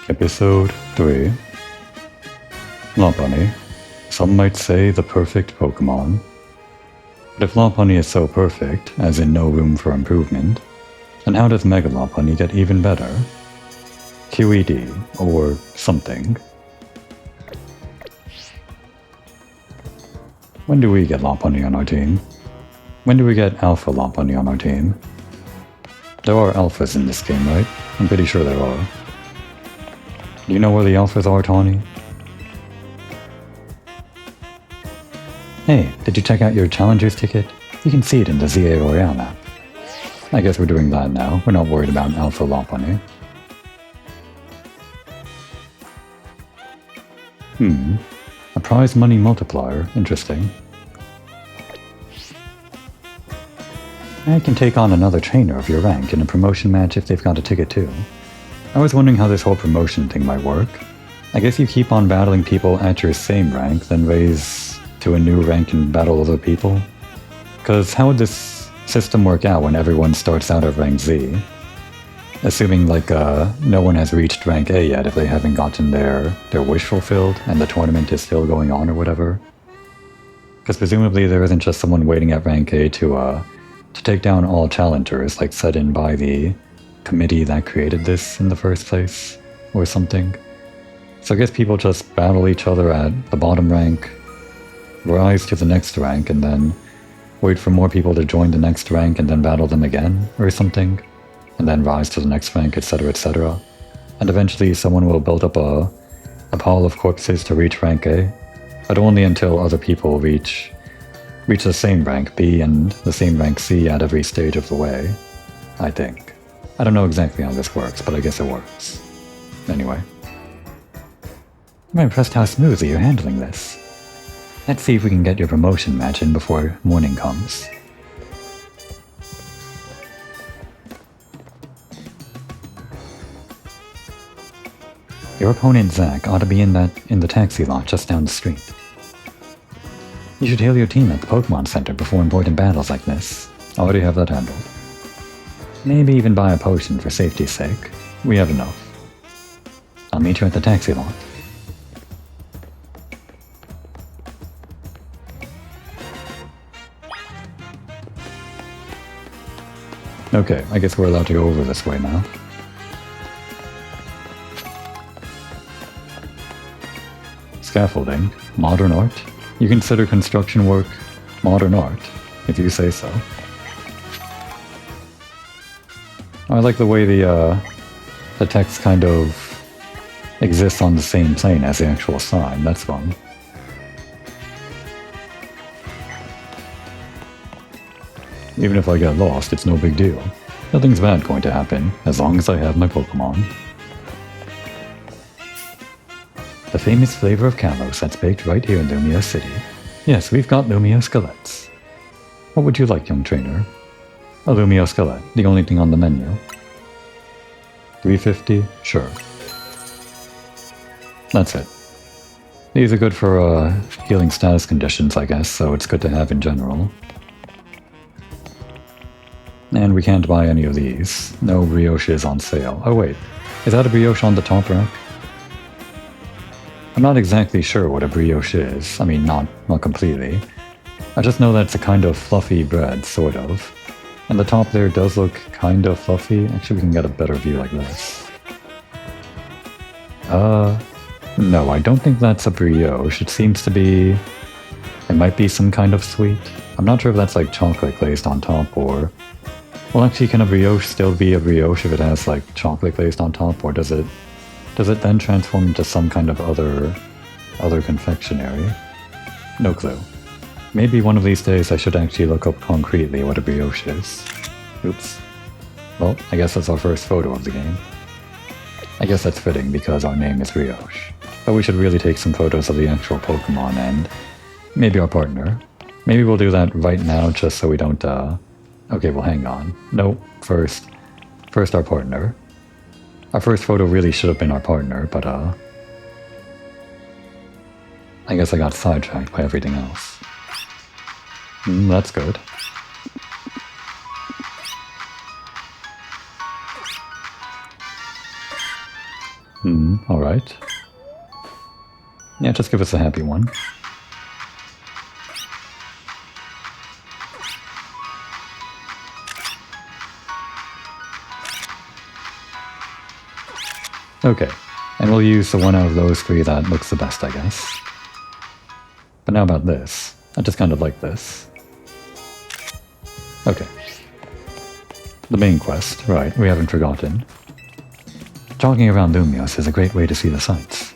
Episode 3. Lopunny. Some might say the perfect Pokémon. But if Lopunny is so perfect, as in no room for improvement, then how does Mega Lopunny get even better? QED, or something. When do we get Lopunny on our team? When do we get Alpha Lopunny on our team? There are alphas in this game, right? I'm pretty sure there are. Do you know where the alphas are, Tawny? Hey, did you check out your Challengers ticket? You can see it in the ZA Royale app. I guess we're doing that now. We're not worried about Alpha Lopunny. A prize money multiplier. Interesting. I can take on another trainer of your rank in a promotion match if they've got a ticket too. I was wondering how this whole promotion thing might work. I guess you keep on battling people at your same rank, then raise to a new rank and battle other people? Because how would this system work out when everyone starts out at rank Z? Assuming no one has reached rank A yet if they haven't gotten their wish fulfilled and the tournament is still going on or whatever. Because presumably there isn't just someone waiting at rank A to take down all challengers like set in by the committee that created this in the first place, or something. So I guess people just battle each other at the bottom rank, rise to the next rank, and then wait for more people to join the next rank and then battle them again, or something, and then rise to the next rank, etc., etc. And eventually someone will build up a pile of corpses to reach rank A, but only until other people reach the same rank B and the same rank C at every stage of the way, I think. I don't know exactly how this works, but I guess it works. Anyway. I'm impressed how smoothly you're handling this. Let's see if we can get your promotion match in before morning comes. Your opponent Zach ought to be in the taxi lot just down the street. You should heal your team at the Pokemon Center before important battles like this. I already have that handled. Maybe even buy a potion for safety's sake. We have enough. I'll meet you at the taxi lot. Okay, I guess we're allowed to go over this way now. Scaffolding. Modern art? You consider construction work modern art, if you say so. I like the way the text kind of exists on the same plane as the actual sign. That's fun. Even if I get lost, it's no big deal. Nothing's bad going to happen, as long as I have my Pokémon. The famous flavor of Kalos that's baked right here in Lumia City. Yes, we've got Lumia Skelettes. What would you like, young trainer? A Lumio Skellette, the only thing on the menu. 350? Sure. That's it. These are good for healing status conditions, I guess, so it's good to have in general. And we can't buy any of these. No brioches on sale. Oh wait, is that a brioche on the top rack? I'm not exactly sure what a brioche is. I mean, not completely. I just know that it's a kind of fluffy bread, sort of. And the top there does look kind of fluffy. Actually, we can get a better view like this. No, I don't think that's a brioche. It seems to be... It might be some kind of sweet. I'm not sure if that's like chocolate glazed on top or... Well, actually, can a brioche still be a brioche if it has like chocolate glazed on top, or does it then transform into some kind of other confectionery? No clue. Maybe one of these days I should actually look up concretely what a brioche is. Oops. Well, I guess that's our first photo of the game. I guess that's fitting because our name is Brioche. But we should really take some photos of the actual Pokemon and maybe our partner. Maybe we'll do that right now just so we don't, Okay, well hang on. No, first our partner. Our first photo really should have been our partner, but I guess I got sidetracked by everything else. That's good. Alright. Yeah, just give us a happy one. Okay, and we'll use the one out of those three that looks the best, I guess. But now about this. I just kind of like this. Okay. The main quest, right, we haven't forgotten. Jogging around Lumios is a great way to see the sights.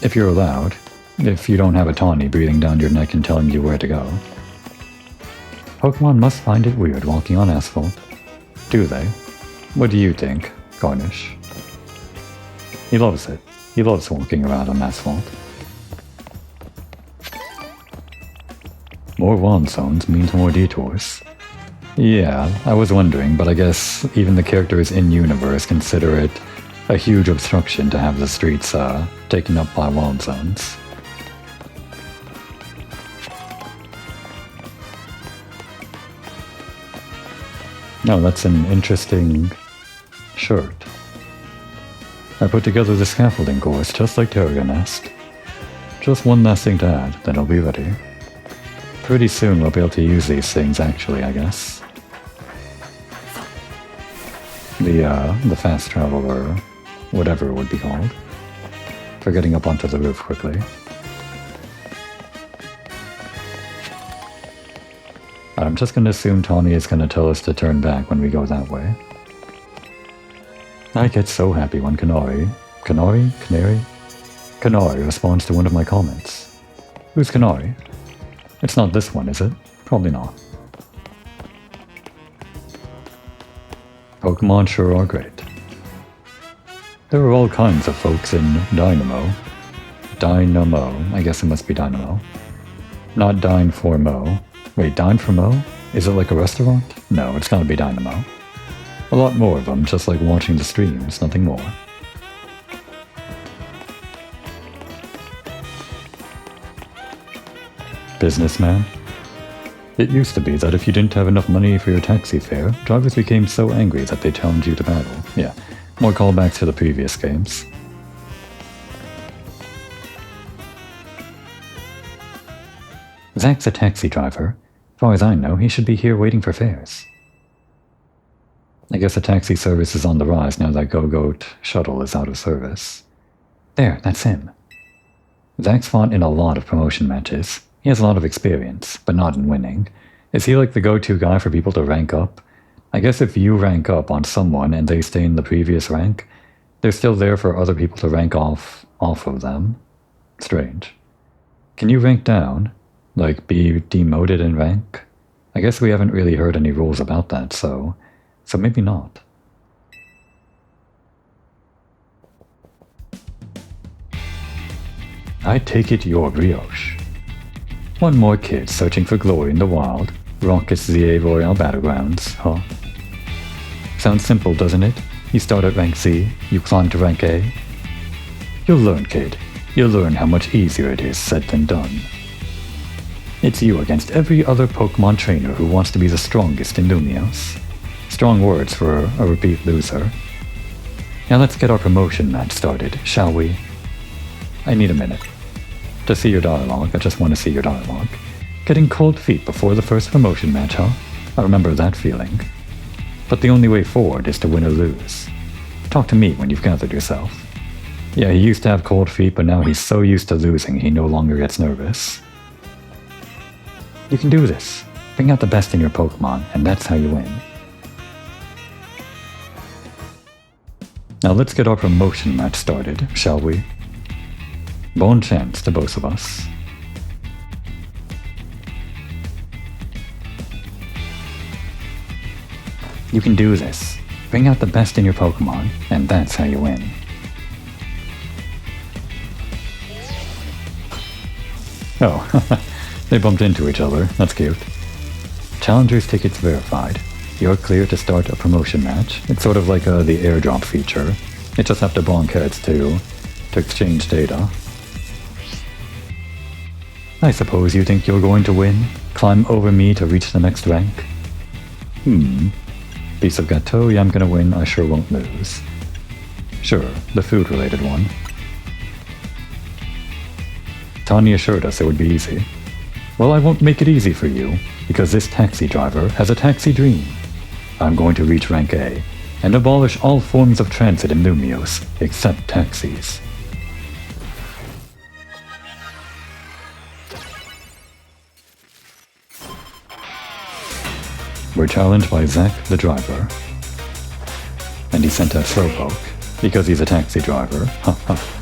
If you're allowed, if you don't have a tawny breathing down your neck and telling you where to go. Pokemon must find it weird walking on asphalt. Do they? What do you think, Garnish? He loves it. He loves walking around on asphalt. More wand zones means more detours. Yeah, I was wondering, but I guess even the characters in-universe consider it a huge obstruction to have the streets taken up by wand zones. No, that's an interesting shirt. I put together the scaffolding course just like Terra Nest. Just one last thing to add, then I'll be ready. Pretty soon we'll be able to use these things actually, I guess. The fast travel or whatever it would be called. For getting up onto the roof quickly. I'm just going to assume Tawny is going to tell us to turn back when we go that way. I get so happy when Canary responds to one of my comments. Who's Canary? It's not this one, is it? Probably not. Pokemon sure are great. There are all kinds of folks in Dynamo. I guess it must be Dynamo. Not Dine for Mo. Wait, Dine for Mo? Is it like a restaurant? No, it's gotta be Dynamo. A lot more of them, just like watching the streams, nothing more. Businessman? It used to be that if you didn't have enough money for your taxi fare, drivers became so angry that they challenged you to battle. Yeah, more callbacks to the previous games. Zach's a taxi driver. As far as I know, he should be here waiting for fares. I guess the taxi service is on the rise now that Go-Goat shuttle is out of service. There, that's him. Zach's fought in a lot of promotion matches. He has a lot of experience, but not in winning. Is he like the go-to guy for people to rank up? I guess if you rank up on someone and they stay in the previous rank, they're still there for other people to rank off of them. Strange. Can you rank down? Like, be demoted in rank? I guess we haven't really heard any rules about that, so maybe not. I take it you're Brioche. One more kid searching for glory in the wild, raucous ZA Royale Battlegrounds, huh? Sounds simple, doesn't it? You start at rank C, you climb to rank A. You'll learn, kid. You'll learn how much easier it is said than done. It's you against every other Pokemon trainer who wants to be the strongest in Lumios. Strong words for a repeat loser. Now let's get our promotion match started, shall we? I need a minute. To see your dialogue, I just want to see your dialogue. Getting cold feet before the first promotion match, huh? I remember that feeling. But the only way forward is to win or lose. Talk to me when you've gathered yourself. Yeah, he used to have cold feet, but now he's so used to losing he no longer gets nervous. You can do this. Bring out the best in your Pokemon, and that's how you win. Now let's get our promotion match started, shall we? Bon chance to both of us. You can do this. Bring out the best in your Pokemon, and that's how you win. Oh, they bumped into each other. That's cute. Challengers tickets verified. You're clear to start a promotion match. It's sort of like the airdrop feature. You just have to bonk heads to exchange data. I suppose you think you're going to win? Climb over me to reach the next rank? Piece of gâteau, yeah, I'm gonna win, I sure won't lose. Sure, the food-related one. Tanya assured us it would be easy. Well, I won't make it easy for you, because this taxi driver has a taxi dream. I'm going to reach rank A, and abolish all forms of transit in Lumios, except taxis. We're challenged by Zack the driver. And he sent a slowpoke, because he's a taxi driver. Ha ha.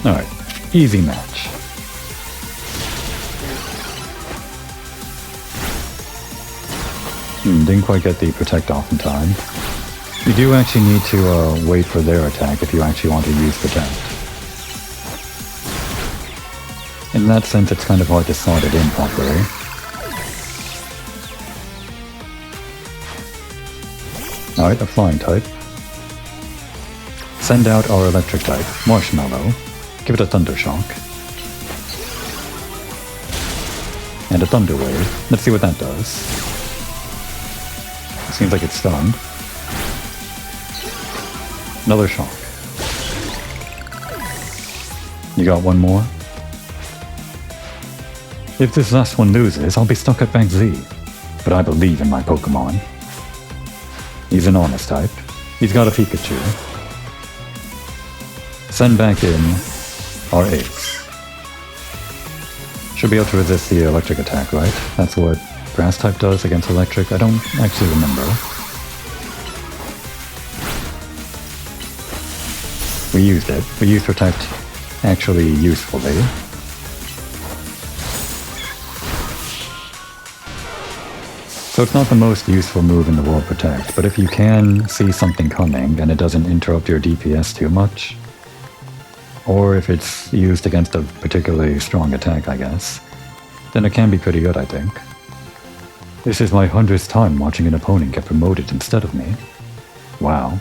Alright, easy match. Didn't quite get the protect off in time. You do actually need to wait for their attack if you actually want to use protect. In that sense, it's kind of hard to slot it in properly. Alright, a flying type. Send out our electric type, Marshmallow. Give it a Thunder Shock. And a Thunder Wave. Let's see what that does. Seems like it's stunned. Another shock. You got one more? If this last one loses, I'll be stuck at rank Z. But I believe in my Pokémon. He's an honest type. He's got a Pikachu. Send back in our ace. Should be able to resist the electric attack, right? That's what grass type does against electric. I don't actually remember. We used it. We used protect actually usefully. So it's not the most useful move in the world, protect, but if you can see something coming and it doesn't interrupt your DPS too much, or if it's used against a particularly strong attack, I guess, then it can be pretty good, I think. This is my 100th time watching an opponent get promoted instead of me. Wow.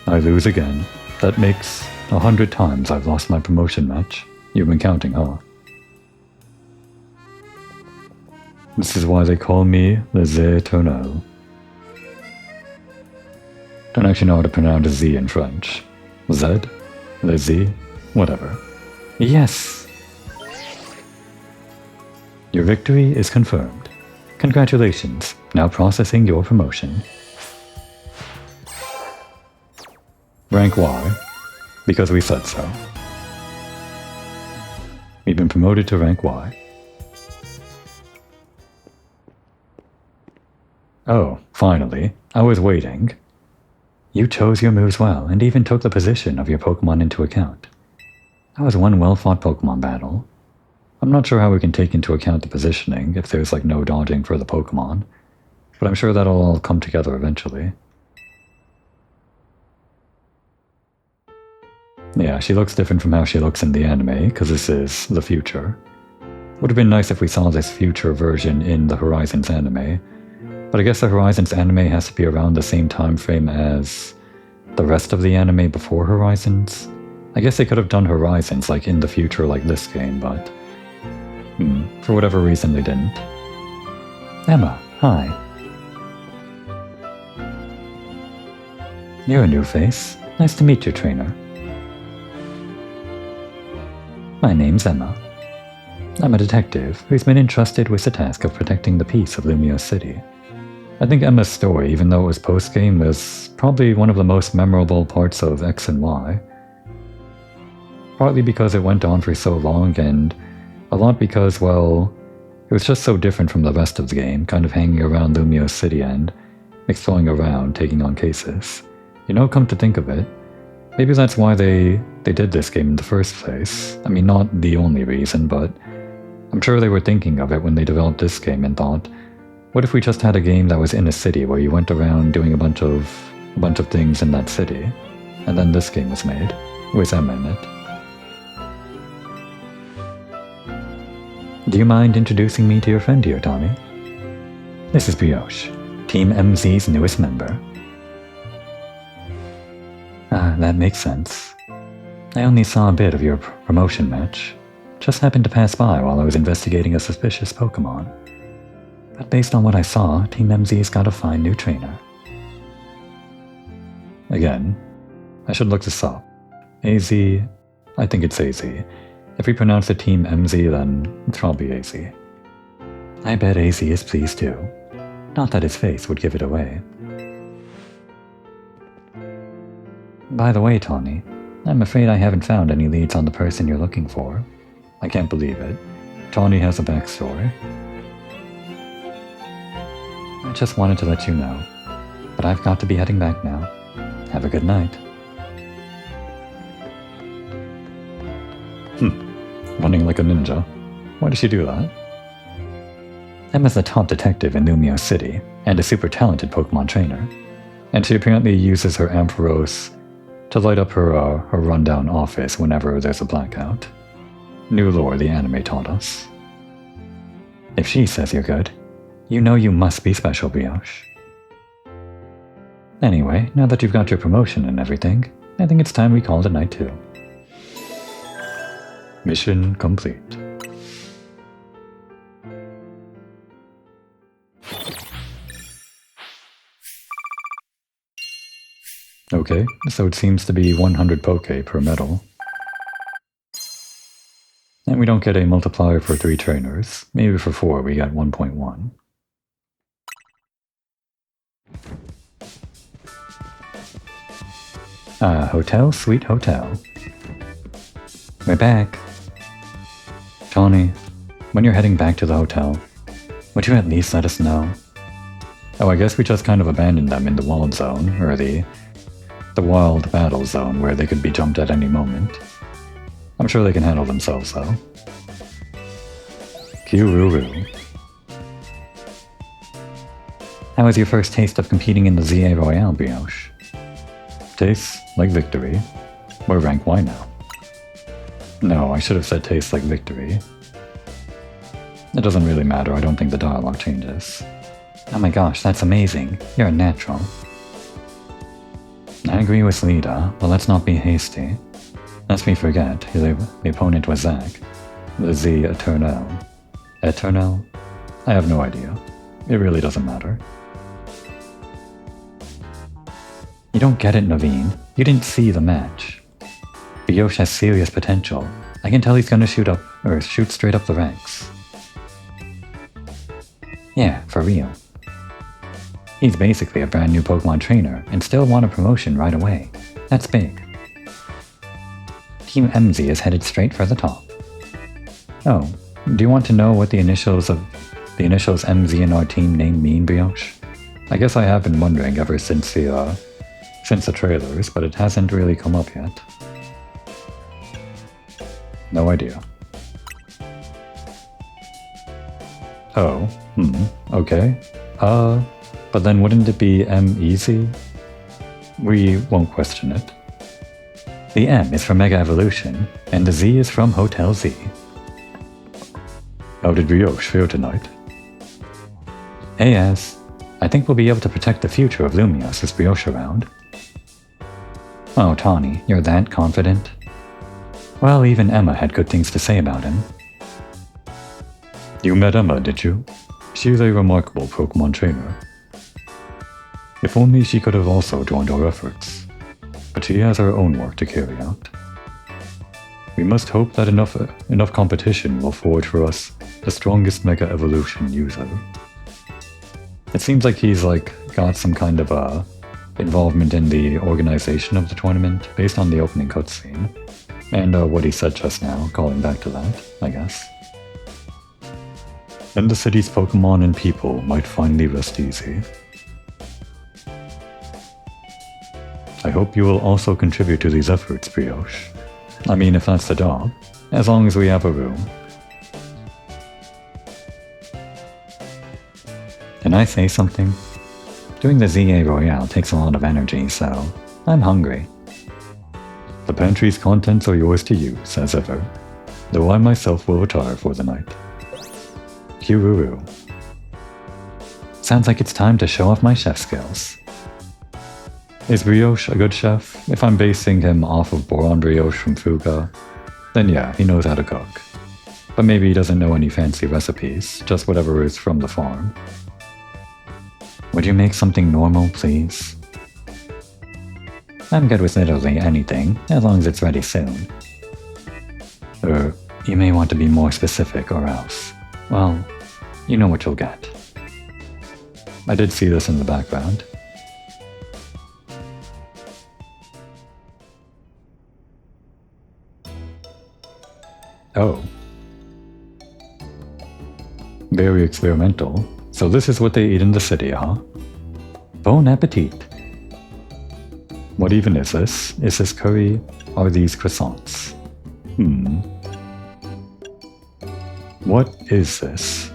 I lose again. That makes 100 times I've lost my promotion match. You've been counting, huh? This is why they call me the Z Eternal. Don't actually know how to pronounce Z in French. Z? The Z? Whatever. Yes! Your victory is confirmed. Congratulations. Now processing your promotion. Rank Y. Because we said so. We've been promoted to rank Y. Oh, finally. I was waiting. You chose your moves well, and even took the position of your Pokémon into account. That was one well-fought Pokémon battle. I'm not sure how we can take into account the positioning, if there's like no dodging for the Pokémon, but I'm sure that'll all come together eventually. Yeah, she looks different from how she looks in the anime, because this is the future. Would have been nice if we saw this future version in the Horizons anime, but I guess the Horizons anime has to be around the same time frame as the rest of the anime before Horizons. I guess they could have done Horizons like in the future like this game, but for whatever reason they didn't. Emma, hi. You're a new face. Nice to meet you, trainer. My name's Emma. I'm a detective who's been entrusted with the task of protecting the peace of Lumios City. I think Emma's story, even though it was post-game, was probably one of the most memorable parts of X and Y. Partly because it went on for so long, and a lot because, well, it was just so different from the rest of the game, kind of hanging around Lumios City and exploring around, taking on cases. You know, come to think of it, maybe that's why they did this game in the first place. I mean, not the only reason, but I'm sure they were thinking of it when they developed this game and thought, what if we just had a game that was in a city where you went around doing a bunch of things in that city, and then this game was made, with Emma in it. Do you mind introducing me to your friend here, Tommy? This is Brioche, Team MZ's newest member. Ah, that makes sense. I only saw a bit of your promotion match. Just happened to pass by while I was investigating a suspicious Pokémon. But based on what I saw, Team MZ's got to find new trainer. Again, I should look this up. AZ, I think it's AZ. If we pronounce it Team MZ, then it's probably AZ. I bet AZ is pleased too. Not that his face would give it away. By the way, Tawny, I'm afraid I haven't found any leads on the person you're looking for. I can't believe it. Tawny has a backstory. I just wanted to let you know. But I've got to be heading back now. Have a good night. Running like a ninja. Why does she do that? Emma's a top detective in Lumio City, and a super talented Pokemon trainer. And she apparently uses her Ampharos to light up her rundown office whenever there's a blackout. New lore the anime taught us. If she says you're good, you know you must be special, Brioche. Anyway, now that you've got your promotion and everything, I think it's time we call it a night too. Mission complete. Okay, so it seems to be 100 Poke per medal. And we don't get a multiplier for 3 trainers. Maybe for 4 we get 1.1. Hotel, sweet hotel. We're back. Tawny, when you're heading back to the hotel, would you at least let us know? Oh, I guess we just kind of abandoned them in the wild zone, or the wild battle zone where they could be jumped at any moment. I'm sure they can handle themselves, though. Kiruru. How was your first taste of competing in the ZA Royale, Brioche? Tastes like victory. We're rank Y now. No, I should have said tastes like victory. It doesn't really matter, I don't think the dialogue changes. Oh my gosh, that's amazing. You're a natural. I agree with Lita, but let's not be hasty. Lest we forget, the opponent was Zack. The Z Eternal. Eternal? I have no idea. It really doesn't matter. You don't get it, Naveen. You didn't see the match. Brioche has serious potential. I can tell he's gonna shoot straight up the ranks. Yeah, for real. He's basically a brand new Pokemon trainer and still want a promotion right away. That's big. Team MZ is headed straight for the top. Oh, do you want to know what the initials MZ in our team name mean, Brioche? I guess I have been wondering ever since the trailers, but it hasn't really come up yet. No idea. Oh, okay. But then wouldn't it be M-Easy? We won't question it. The M is for Mega Evolution, and the Z is from Hotel Z. How did Brioche feel tonight? Hey, yes. I think we'll be able to protect the future of Lumios with Brioche around. Oh, Tawny, you're that confident? Well, even Emma had good things to say about him. You met Emma, did you? She's a remarkable Pokemon trainer. If only she could have also joined our efforts. But she has her own work to carry out. We must hope that enough competition will forge for us the strongest Mega Evolution user. It seems like he's got some kind of involvement in the organization of the tournament based on the opening cutscene. And what he said just now, calling back to that, I guess. And the city's Pokemon and people might finally rest easy. I hope you will also contribute to these efforts, Brioche. I mean, if that's the job, as long as we have a room. Can I say something? Doing the ZA Royale takes a lot of energy, so I'm hungry. The pantry's contents are yours to use, as ever, though I myself will retire for the night. Kiruru. Sounds like it's time to show off my chef skills. Is Brioche a good chef? If I'm basing him off of Boron Brioche from Fuga, then yeah, he knows how to cook. But maybe he doesn't know any fancy recipes, just whatever is from the farm. Would you make something normal, please? I'm good with literally anything, as long as it's ready soon. You may want to be more specific or else. Well, you know what you'll get. I did see this in the background. Oh. Very experimental. So this is what they eat in the city, huh? Bon appetit. What even is this? Is this curry? Are these croissants? What is this?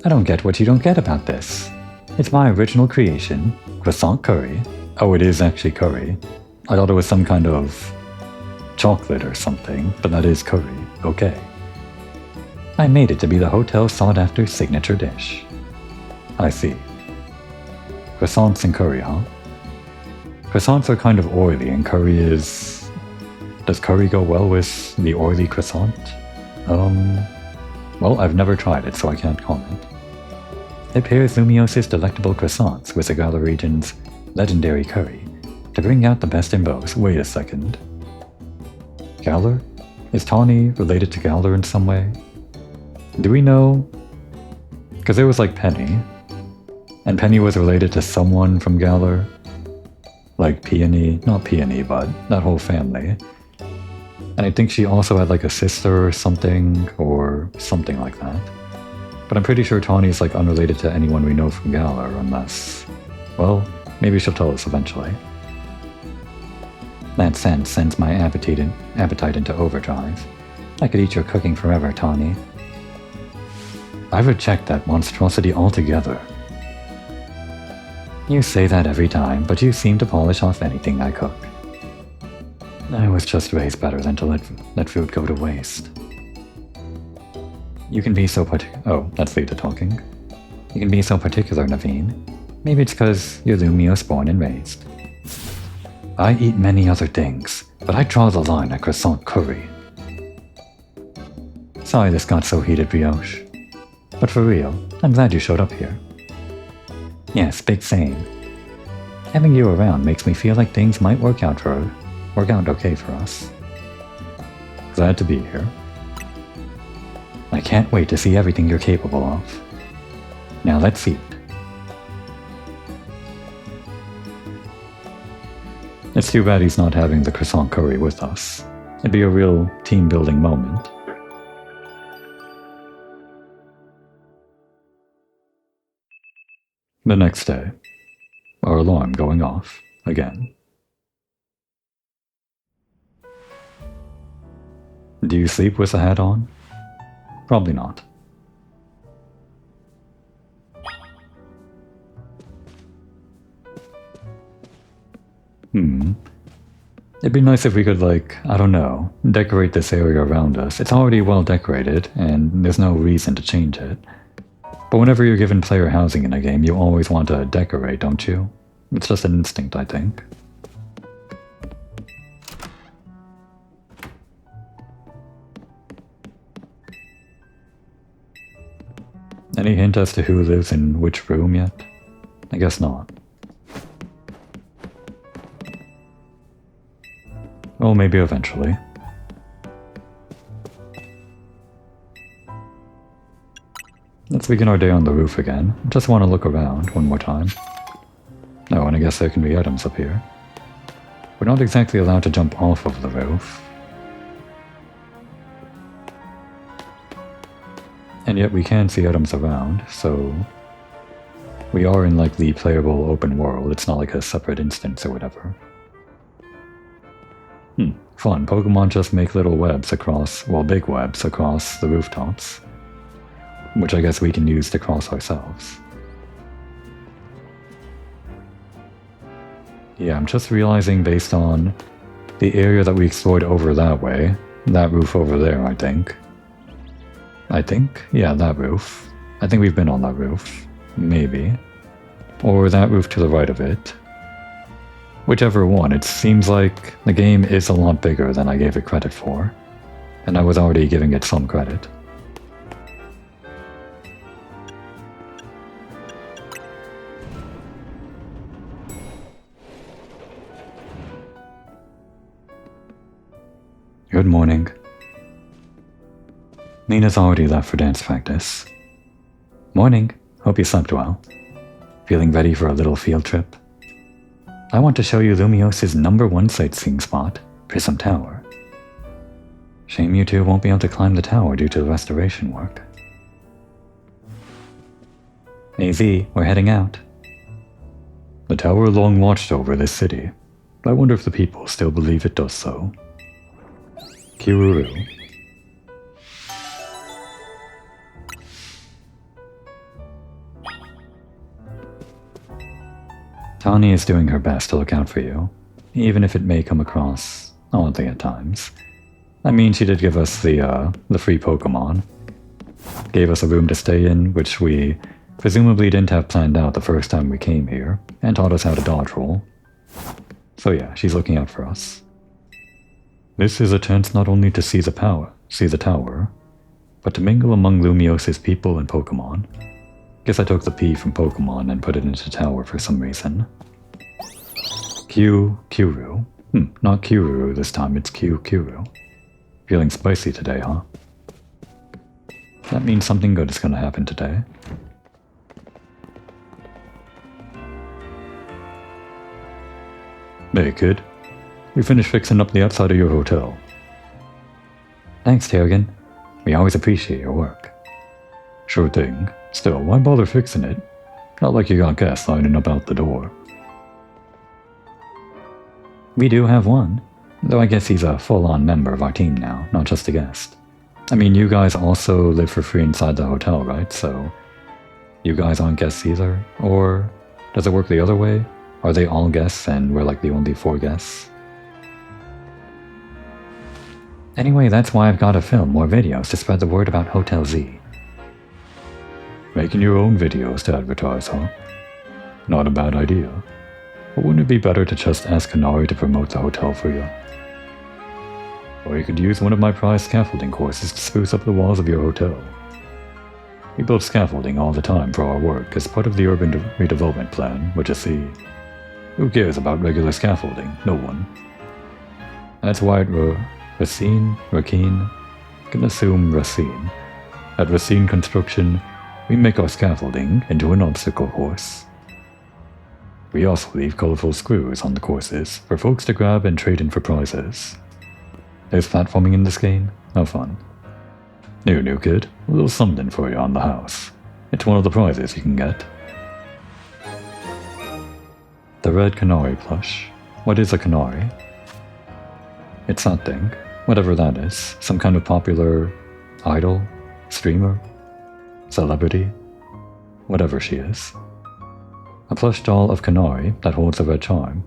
I don't get what you don't get about this. It's my original creation. Croissant curry. Oh, it is actually curry. I thought it was some kind of chocolate or something, but that is curry. Okay. I made it to be the hotel's sought-after signature dish. I see. Croissants and curry, huh? Croissants are kind of oily, and curry is... Does curry go well with the oily croissant? Well, I've never tried it, so I can't comment. It pairs Lumios's delectable croissants with the Galar region's legendary curry to bring out the best in both. Wait a second. Galar? Is Tawny related to Galar in some way? Do we know? Because there was like Penny, and Penny was related to someone from Galar. Like Peony, not Peony, but that whole family. And I think she also had like a sister or something like that. But I'm pretty sure Tawny's like unrelated to anyone we know from Galar unless... Well, maybe she'll tell us eventually. That scent sends my appetite into overdrive. I could eat your cooking forever, Tawny. I reject that monstrosity altogether. You say that every time, but you seem to polish off anything I cook. I was just raised better than to let food go to waste. You can be so Oh, that's Lita talking. You can be so particular, Naveen. Maybe it's because you're Lumios born and raised. I eat many other things, but I draw the line at croissant curry. Sorry this got so heated, Brioche. But for real, I'm glad you showed up here. Yes, big same. Having you around makes me feel like things might work out okay for us. Glad to be here. I can't wait to see everything you're capable of. Now let's eat. It's too bad he's not having the croissant curry with us. It'd be a real team-building moment. The next day, our alarm going off again. Do you sleep with a hat on? Probably not. It'd be nice if we could, like, I don't know, decorate this area around us. It's already well decorated, and there's no reason to change it. But whenever you're given player housing in a game, you always want to decorate, don't you? It's just an instinct, I think. Any hint as to who lives in which room yet? I guess not. Well, maybe eventually. Let's begin our day on the roof again. Just want to look around one more time. Oh, and I guess there can be items up here. We're not exactly allowed to jump off of the roof. And yet we can see items around, so... We are in like the playable open world, it's not like a separate instance or whatever. Fun. Pokemon just make little webs across, well, big webs across the rooftops. Which I guess we can use to cross ourselves. Yeah, I'm just realizing based on the area that we explored over that way, that roof over there, I think. Yeah, that roof. I think we've been on that roof. Maybe. Or that roof to the right of it. Whichever one, it seems like the game is a lot bigger than I gave it credit for. and I was already giving it some credit. Good morning. Nina's already left for dance practice. Morning. Hope you slept well. Feeling ready for a little field trip? I want to show you Lumios's #1 sightseeing spot, Prism Tower. Shame you two won't be able to climb the tower due to the restoration work. AZ, we're heading out. The tower long watched over this city. I wonder if the people still believe it does so. Kiruru. Tani is doing her best to look out for you, even if it may come across oddly at times. I mean, she did give us the free Pokémon. Gave us a room to stay in, which we presumably didn't have planned out the first time we came here, and taught us how to dodge roll. So yeah, she's looking out for us. This is a chance not only to see the tower, but to mingle among Lumios's people and Pokémon. Guess I took the P from Pokémon and put it into tower for some reason. Kuru. Not Kiruru this time, it's Kuru. Feeling spicy today, huh? That means something good is gonna happen today. Hey kid, we finished fixing up the outside of your hotel. Thanks, Terrigan. We always appreciate your work. Sure thing. Still, why bother fixing it? Not like you got guests lining up out the door. We do have one, though I guess he's a full-on member of our team now, not just a guest. I mean, you guys also live for free inside the hotel, right? So, you guys aren't guests either? Or does it work the other way? Are they all guests and we're like the only 4 guests? Anyway, that's why I've got to film more videos to spread the word about Hotel Z. Making your own videos to advertise, huh? Not a bad idea. But wouldn't it be better to just ask Kanari to promote the hotel for you? Or you could use one of my prize scaffolding courses to spruce up the walls of your hotel. We build scaffolding all the time for our work as part of the urban redevelopment plan, which is see. Who cares about regular scaffolding? No one. That's why at Racine, can assume Racine. At Racine Construction, we make our scaffolding into an obstacle course. We also leave colorful screws on the courses for folks to grab and trade in for prizes. There's platforming in this game? How fun. New kid, a little something for you on the house. It's one of the prizes you can get. The red Canary plush. What is a Canary? It's that thing, whatever that is, some kind of popular idol, streamer, celebrity, whatever she is. A plush doll of Canary that holds a red charm.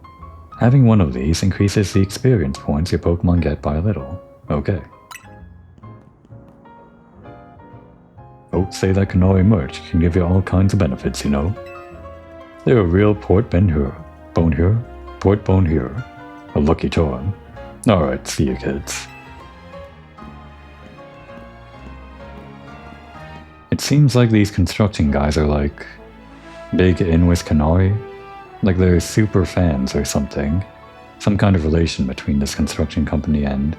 Having one of these increases the experience points your Pokemon get by a little. Okay. Folks say that Canary merch can give you all kinds of benefits, you know. They're a real port bone here. A lucky charm. Alright, see you kids. It seems like these construction guys are like big in with Canary. Like they're super fans or something. Some kind of relation between this construction company and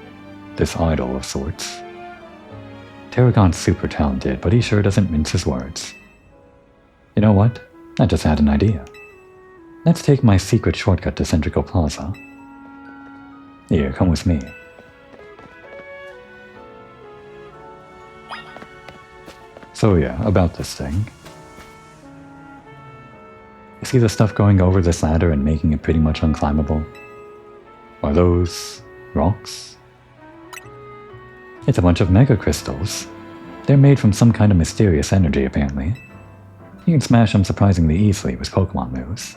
this idol of sorts. Terragon's super talented, but he sure doesn't mince his words. You know what? I just had an idea. Let's take my secret shortcut to Centrico Plaza. Here, come with me. So yeah, about this thing. You see the stuff going over this ladder and making it pretty much unclimbable? Are those rocks? It's a bunch of mega crystals. They're made from some kind of mysterious energy, apparently. You can smash them surprisingly easily with Pokemon moves.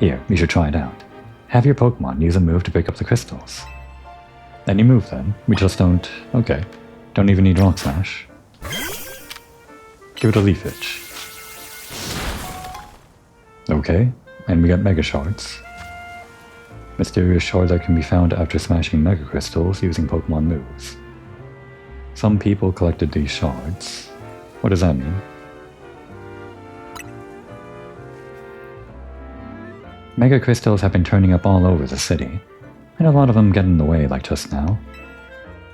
Here, you should try it out. Have your Pokemon use a move to pick up the crystals. Then you move them. We just don't... Okay. Don't even need Rock Smash. Give it a Leaf Hitch. Okay, and we got Mega Shards. Mysterious shard that can be found after smashing Mega Crystals using Pokemon moves. Some people collected these shards. What does that mean? Mega crystals have been turning up all over the city, and a lot of them get in the way like just now.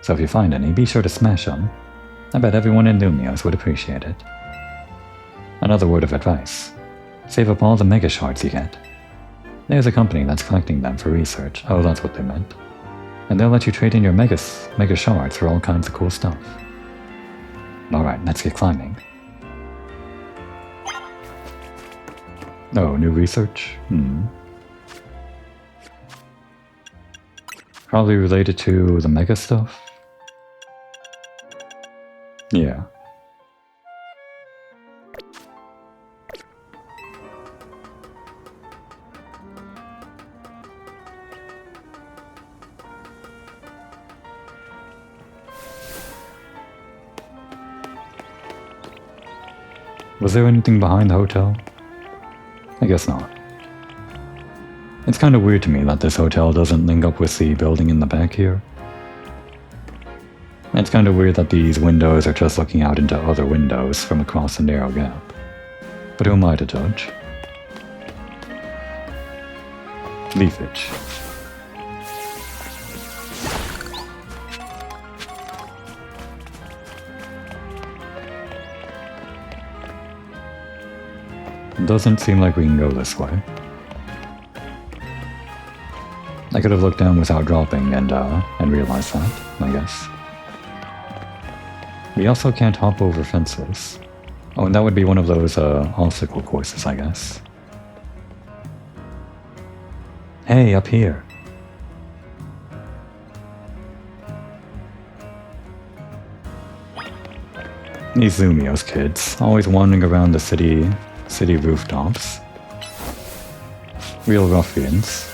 So if you find any, be sure to smash them. I bet everyone in Lumios would appreciate it. Another word of advice. Save up all the mega shards you get. There's a company that's collecting them for research. Oh, that's what they meant. And they'll let you trade in your mega shards for all kinds of cool stuff. Alright, let's get climbing. Oh, new research? Probably related to the mega stuff? Yeah. Was there anything behind the hotel? I guess not. It's kind of weird to me that this hotel doesn't link up with the building in the back here. It's kind of weird that these windows are just looking out into other windows from across a narrow gap. But who am I to judge? Leafage. It doesn't seem like we can go this way. I could have looked down without dropping and realized that, I guess. We also can't hop over fences. Oh, and that would be one of those obstacle courses, I guess. Hey, up here. These Lumios kids, always wandering around the city rooftops. Real ruffians.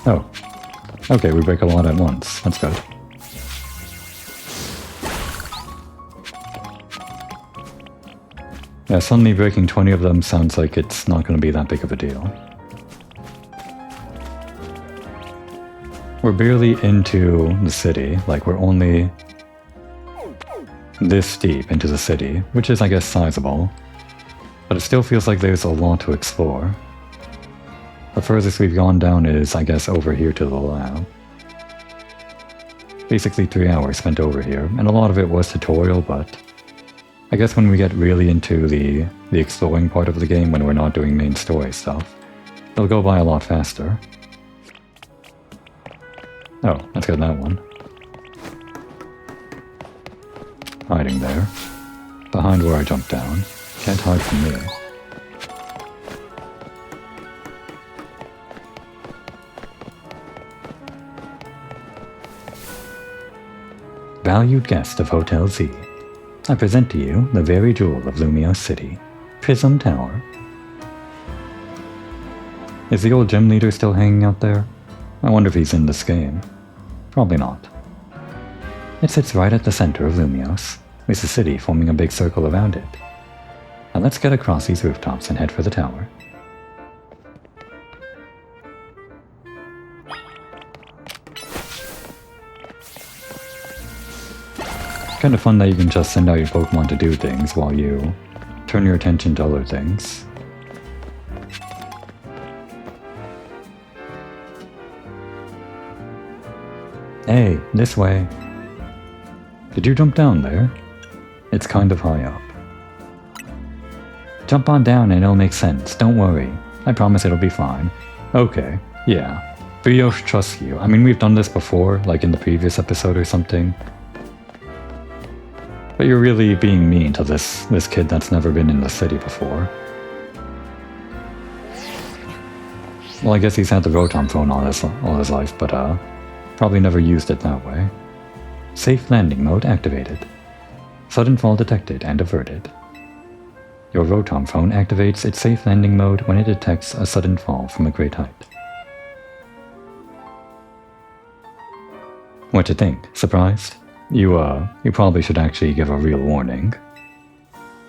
Oh. Okay, we break a lot at once. That's good. Yeah, suddenly breaking 20 of them sounds like it's not going to be that big of a deal. We're barely into the city, like we're only this deep into the city, which is, I guess, sizable. But it still feels like there's a lot to explore. The furthest we've gone down is, I guess, over here to the lab. Basically 3 hours spent over here, and a lot of it was tutorial, but I guess when we get really into the exploring part of the game, when we're not doing main story stuff, it'll go by a lot faster. Oh, let's get that one. Hiding there. Behind where I jumped down. Can't hide from me. Valued guest of Hotel Z, I present to you the very jewel of Lumios City, Prism Tower. Is the old gym leader still hanging out there? I wonder if he's in this game. Probably not. It sits right at the center of Lumios, with the city forming a big circle around it. Now let's get across these rooftops and head for the tower. Kind of fun that you can just send out your Pokemon to do things while you turn your attention to other things. Hey, this way. Did you jump down there? It's kind of high up. Jump on down and it'll make sense, don't worry. I promise it'll be fine. Okay, yeah. Brioche trusts you. I mean, we've done this before, like in the previous episode or something. But you're really being mean to this kid that's never been in the city before. Well, I guess he's had the Rotom phone all his life, but probably never used it that way. Safe landing mode activated. Sudden fall detected and averted. Your Rotom phone activates its safe landing mode when it detects a sudden fall from a great height. What you think? Surprised? You probably should actually give a real warning.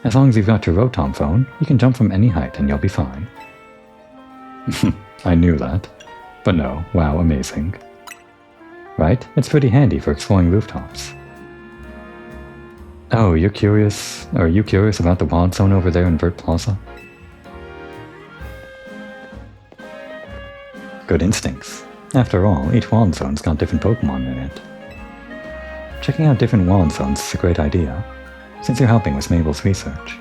As long as you've got your Rotom phone, you can jump from any height and you'll be fine. I knew that. But no, wow, amazing. Right? It's pretty handy for exploring rooftops. Oh, you're curious? Are you curious about the wild zone over there in Vert Plaza? Good instincts. After all, each wild zone's got different Pokemon in it. Checking out different wild zones is a great idea, since you're helping with Mabel's research.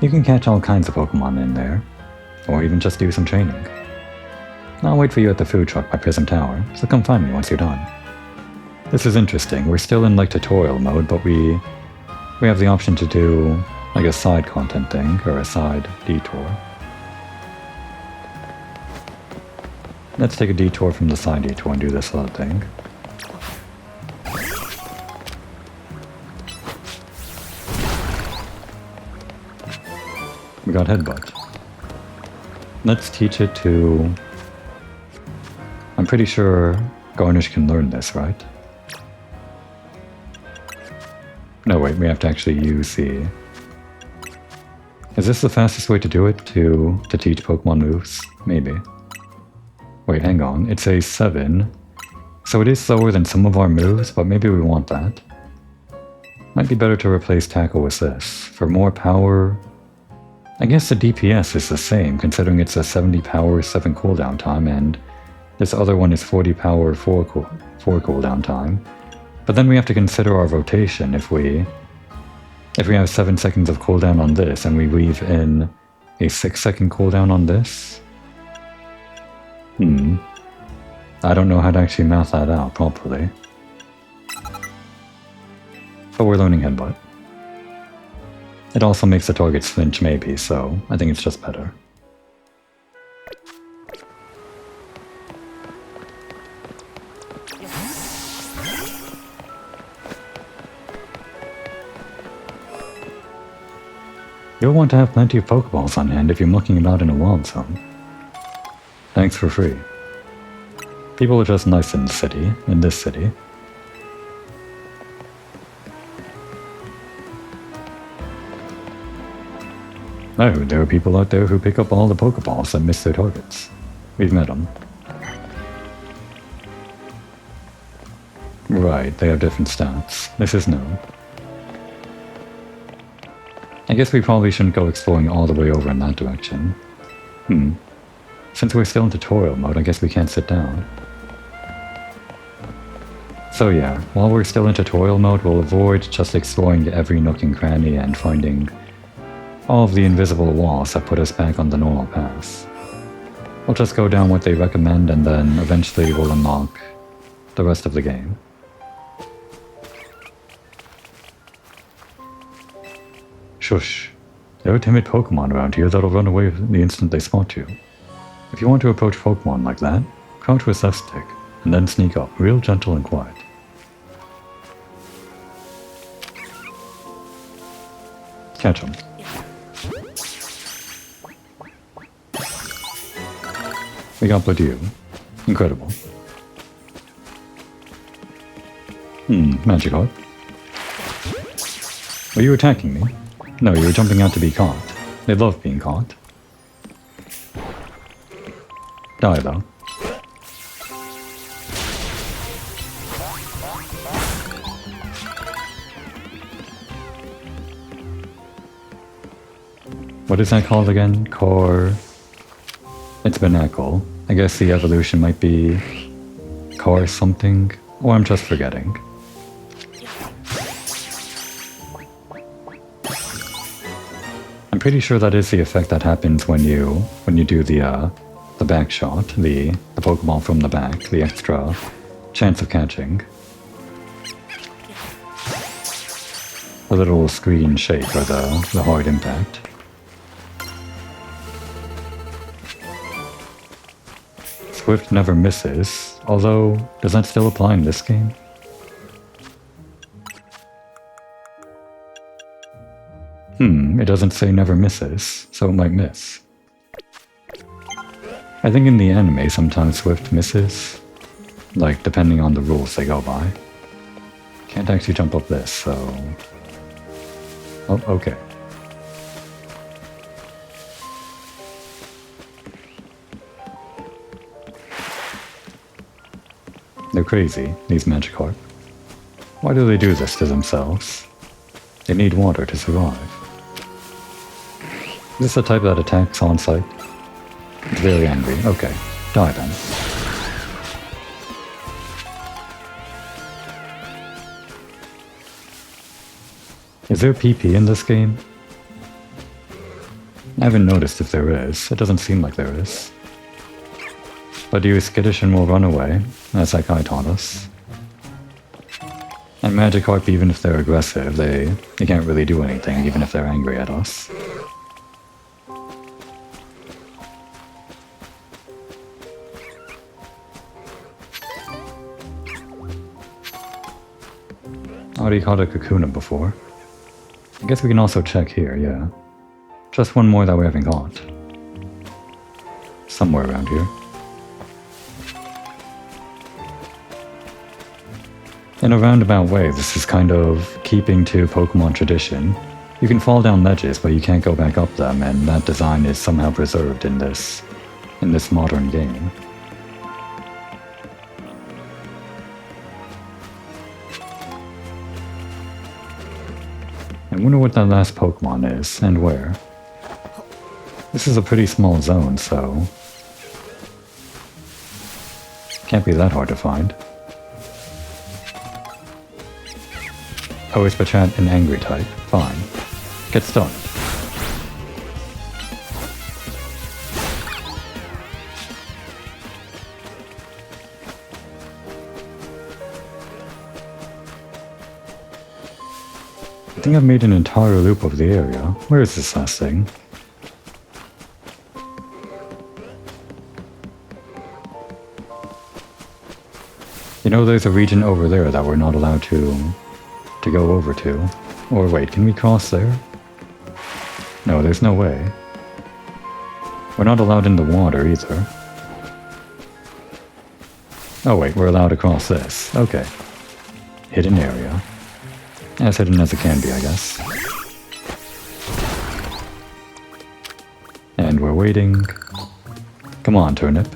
You can catch all kinds of Pokemon in there, or even just do some training. I'll wait for you at the food truck by Prism Tower, so come find me once you're done. This is interesting. We're still in like tutorial mode, but we have the option to do like a side content thing, or a side detour. Let's take a detour from the side detour and do this other thing. We got Headbutt. Let's teach it to... I'm pretty sure Garnish can learn this, right? No, wait, we have to actually use the... Is this the fastest way to do it, to teach Pokemon moves? Maybe. Wait, hang on, it's a 7. So it is slower than some of our moves, but maybe we want that. Might be better to replace Tackle with this. For more power... I guess the DPS is the same, considering it's a 70 power, 7 cooldown time, and this other one is 40 power, 4 cooldown time. But then we have to consider our rotation. If we have 7 seconds of cooldown on this, and we weave in a 6-second cooldown on this... I don't know how to actually math that out properly. But we're learning Headbutt. It also makes the targets flinch maybe, so I think it's just better. You'll want to have plenty of Pokeballs on hand if you're mucking about in a wild zone. Thanks for free. People are just nice in this city. Oh, there are people out there who pick up all the Pokeballs that miss their targets. We've met them. Right, they have different stats. This is known. I guess we probably shouldn't go exploring all the way over in that direction. Since we're still in tutorial mode, I guess we can't sit down. So yeah, while we're still in tutorial mode, we'll avoid just exploring every nook and cranny and finding all of the invisible walls that put us back on the normal path. We'll just go down what they recommend, and then eventually we'll unlock the rest of the game. Shush. There are timid Pokemon around here that'll run away the instant they spot you. If you want to approach Pokemon like that, crouch with left stick, and then sneak up, real gentle and quiet. Catch them. We got Badiou. Incredible. Magikarp. Were you attacking me? No, you were jumping out to be caught. They love being caught. Die though. What is that called again? It's Binacle. I guess the evolution might be Car something, or I'm just forgetting. I'm pretty sure that is the effect that happens when you do the back shot, the Pokeball from the back, the extra chance of catching. The little screen shake or the hard impact. Swift never misses, although, does that still apply in this game? It doesn't say never misses, so it might miss. I think in the anime sometimes Swift misses, like depending on the rules they go by. Can't actually jump up this, so... Oh, okay. They're crazy, these Magikarp. Why do they do this to themselves? They need water to survive. Is this the type that attacks on sight? It's very angry. Okay, die then. Is there PP in this game? I haven't noticed if there is. It doesn't seem like there is. But you skittish and will run away, as that guy taught us. And Magikarp, even if they're aggressive, they can't really do anything, even if they're angry at us. Already caught a Kakuna before. I guess we can also check here, yeah. Just one more that we haven't got. Somewhere around here. In a roundabout way, this is kind of keeping to Pokemon tradition. You can fall down ledges, but you can't go back up them, and that design is somehow preserved in this modern game. I wonder what that last Pokemon is, and where. This is a pretty small zone, so can't be that hard to find. Oh, it's Pachat, an angry type. Fine. Get started. I think I've made an entire loop of the area. Where is this last thing? You know, there's a region over there that we're not allowed to go over to. Or wait, can we cross there? No, there's no way. We're not allowed in the water either. Oh wait, we're allowed to cross this. Okay. Hidden area. As hidden as it can be, I guess. And we're waiting. Come on, Turnip.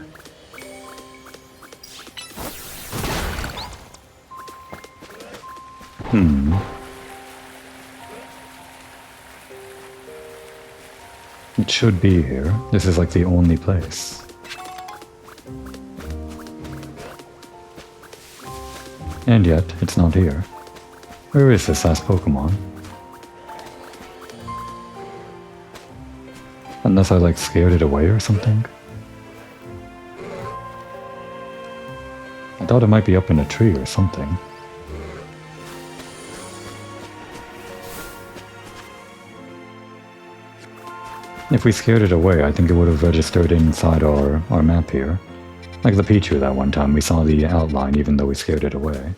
It should be here. This is like the only place. And yet, it's not here. Where is this last Pokemon? Unless I like scared it away or something? I thought it might be up in a tree or something. If we scared it away, I think it would have registered inside our map here. Like the Pichu that one time, we saw the outline even though we scared it away.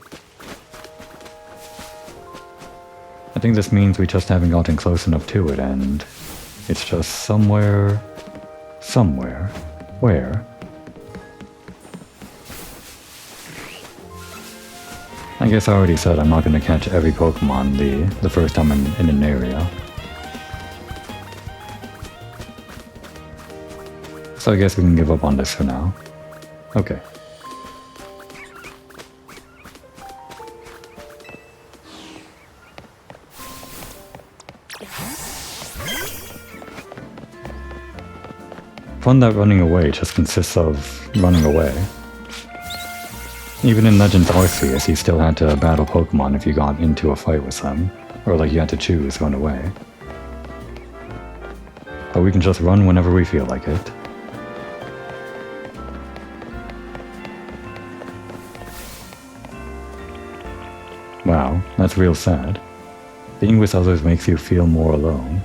I think this means we just haven't gotten close enough to it, and it's just somewhere... Where? I guess I already said I'm not going to catch every Pokemon the first time I'm in an area. So I guess we can give up on this for now. Okay. Fun that running away just consists of running away. Even in Legends Arceus, you still had to battle Pokemon if you got into a fight with them. Or like you had to choose run away. But we can just run whenever we feel like it. Wow, that's real sad. Being with others makes you feel more alone.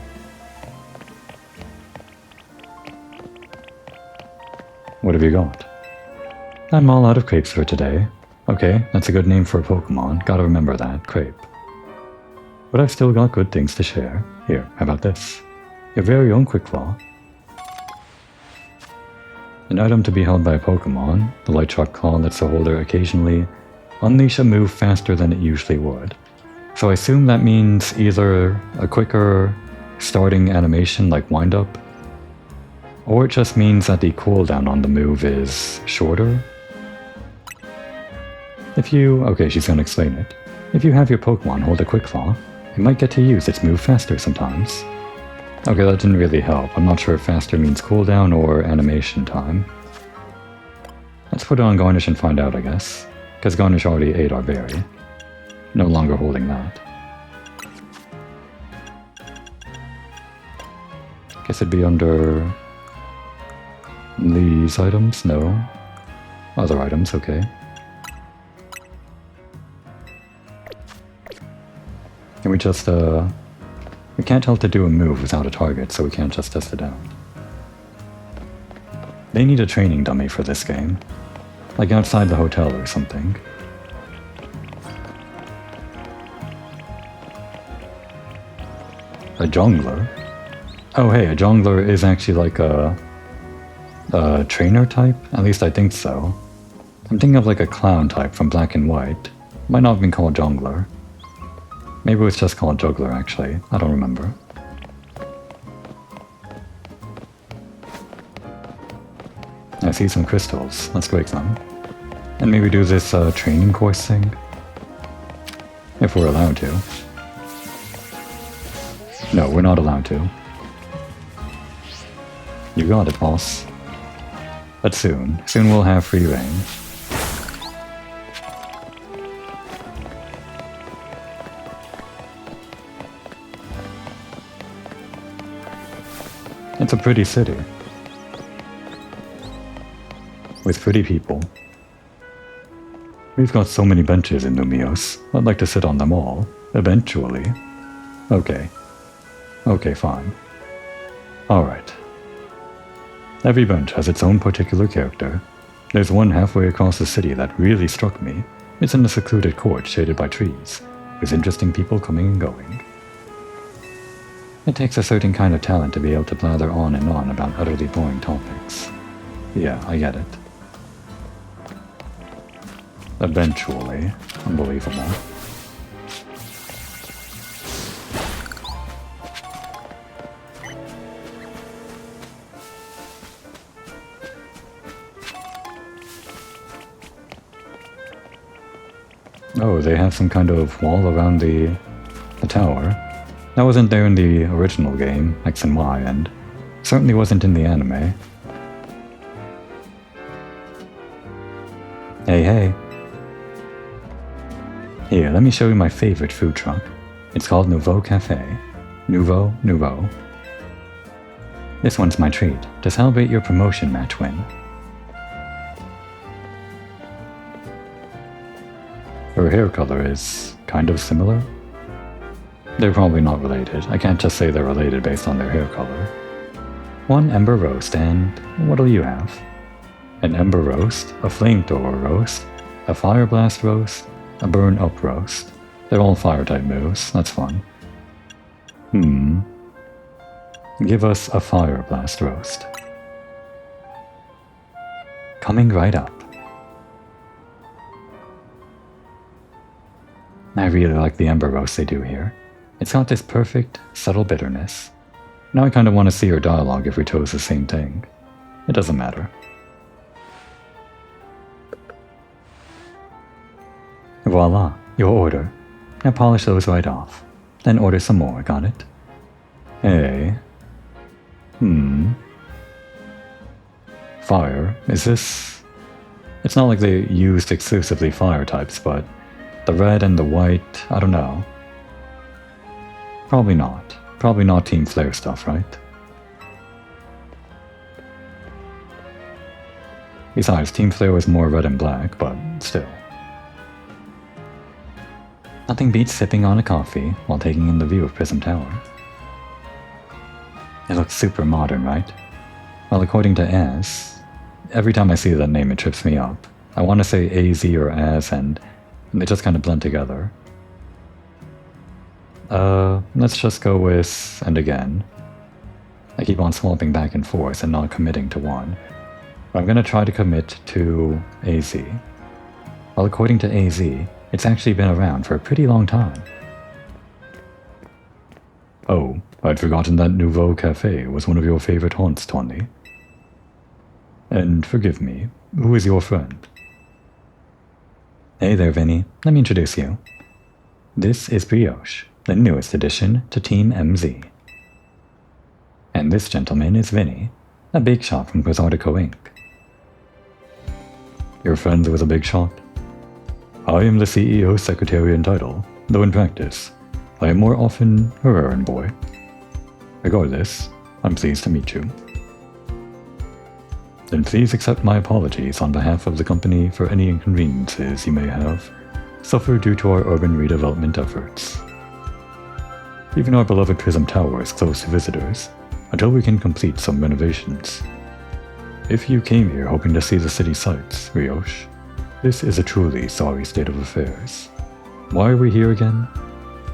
What have you got? I'm all out of crepes for today. Okay, that's a good name for a Pokemon. Gotta remember that, crepe. But I've still got good things to share. Here, how about this? Your very own Quick Claw. An item to be held by a Pokemon, the Light Shock Claw lets the holder occasionally unleash a move faster than it usually would. So I assume that means either a quicker starting animation like wind up, or it just means that the cooldown on the move is shorter. Okay, she's gonna explain it. If you have your Pokemon hold a Quick Claw, it might get to use its move faster sometimes. Okay, that didn't really help. I'm not sure if faster means cooldown or animation time. Let's put it on Garnish and find out, I guess. Because Garnish already ate our berry. No longer holding that. Guess it'd be under... these items? No. Other items, okay. Can we just, we can't tell it to do a move without a target, so we can't just test it out. They need a training dummy for this game. Like outside the hotel or something. A jungler? Oh hey, a jungler is actually like a trainer type? At least I think so. I'm thinking of like a clown type from Black and White. Might not have been called jungler. Maybe it was just called juggler actually. I don't remember. I see some crystals. Let's break them. And maybe do this training course thing. If we're allowed to. No, we're not allowed to. You got it, boss. But soon. Soon we'll have free reign. It's a pretty city. With pretty people. We've got so many benches in Lumios. I'd like to sit on them all. Eventually. Okay. Okay, fine. Alright. Every bench has its own particular character. There's one halfway across the city that really struck me. It's in a secluded court shaded by trees, with interesting people coming and going. It takes a certain kind of talent to be able to blather on and on about utterly boring topics. Yeah, I get it. Eventually. Unbelievable. Oh, they have some kind of wall around the tower. That wasn't there in the original game, X and Y, and certainly wasn't in the anime. Hey, hey. Here, let me show you my favorite food truck. It's called Nouveau Cafe. Nouveau. This one's my treat, to celebrate your promotion match win. Her hair color is kind of similar. They're probably not related. I can't just say they're related based on their hair color. One ember roast, and what'll you have? An ember roast, a flamethrower roast, a fire blast roast, a burn up roast. They're all fire type moves, that's fun. Give us a fire blast roast. Coming right up. I really like the ember roast they do here. It's got this perfect, subtle bitterness. Now I kind of want to see her dialogue if we chose the same thing. It doesn't matter. Voila, your order. Now polish those right off. Then order some more, got it? Hey. Fire, is this... It's not like they used exclusively fire types, but the red and the white, I don't know. Probably not. Probably not Team Flare stuff, right? Besides, Team Flare was more red and black, but still. Nothing beats sipping on a coffee while taking in the view of Prism Tower. It looks super modern, right? Well, according to Az, every time I see that name it trips me up. I want to say AZ or Az, and they just kind of blend together. Let's just go with, and again. I keep on swapping back and forth and not committing to one. But I'm gonna try to commit to AZ. Well, according to AZ, it's actually been around for a pretty long time. Oh, I'd forgotten that Nouveau Cafe was one of your favorite haunts, Tawny. And forgive me, who is your friend? Hey there, Vinny. Let me introduce you. This is Brioche, the newest addition to Team MZ. And this gentleman is Vinny, a big shot from Quasartico Inc. You're friends with a big shot? I am the CEO secretary in title, though in practice, I am more often her errand boy. Regardless, I'm pleased to meet you. Then please accept my apologies on behalf of the company for any inconveniences you may have suffered due to our urban redevelopment efforts. Even our beloved Prism Tower is closed to visitors until we can complete some renovations. If you came here hoping to see the city sights, Brioche, this is a truly sorry state of affairs. Why are we here again?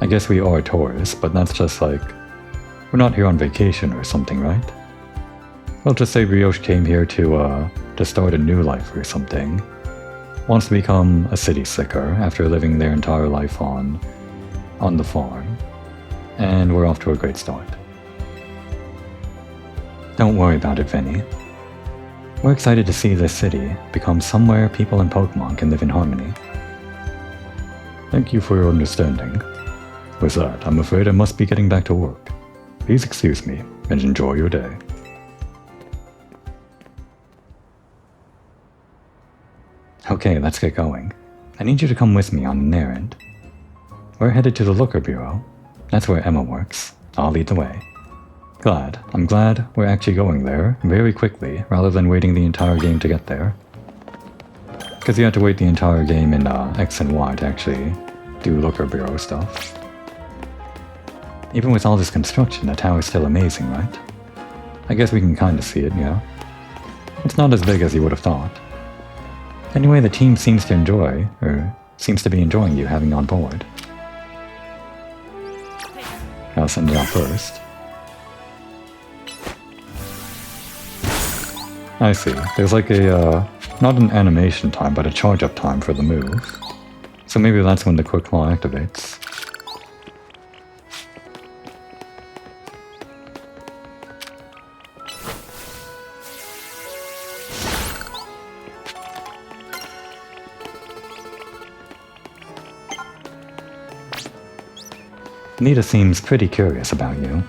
I guess we are tourists, but that's just like, we're not here on vacation or something, right? We'll just say Brioche came here to start a new life or something. Wants to become a city slicker after living their entire life on the farm. And we're off to a great start. Don't worry about it, Vinny. We're excited to see this city become somewhere people and Pokemon can live in harmony. Thank you for your understanding. With that, I'm afraid I must be getting back to work. Please excuse me and enjoy your day. Okay, let's get going. I need you to come with me on an errand. We're headed to the Looker Bureau. That's where Emma works. I'll lead the way. I'm glad we're actually going there very quickly rather than waiting the entire game to get there. Because you had to wait the entire game in X and Y to actually do Looker Bureau stuff. Even with all this construction, the tower's still amazing, right? I guess we can kinda see it, yeah. It's not as big as you would have thought. Anyway, the team seems to be enjoying you having on board. I'll send it out first. I see. There's like a, not an animation time, but a charge-up time for the move. So maybe that's when the quick claw activates. Nita seems pretty curious about you.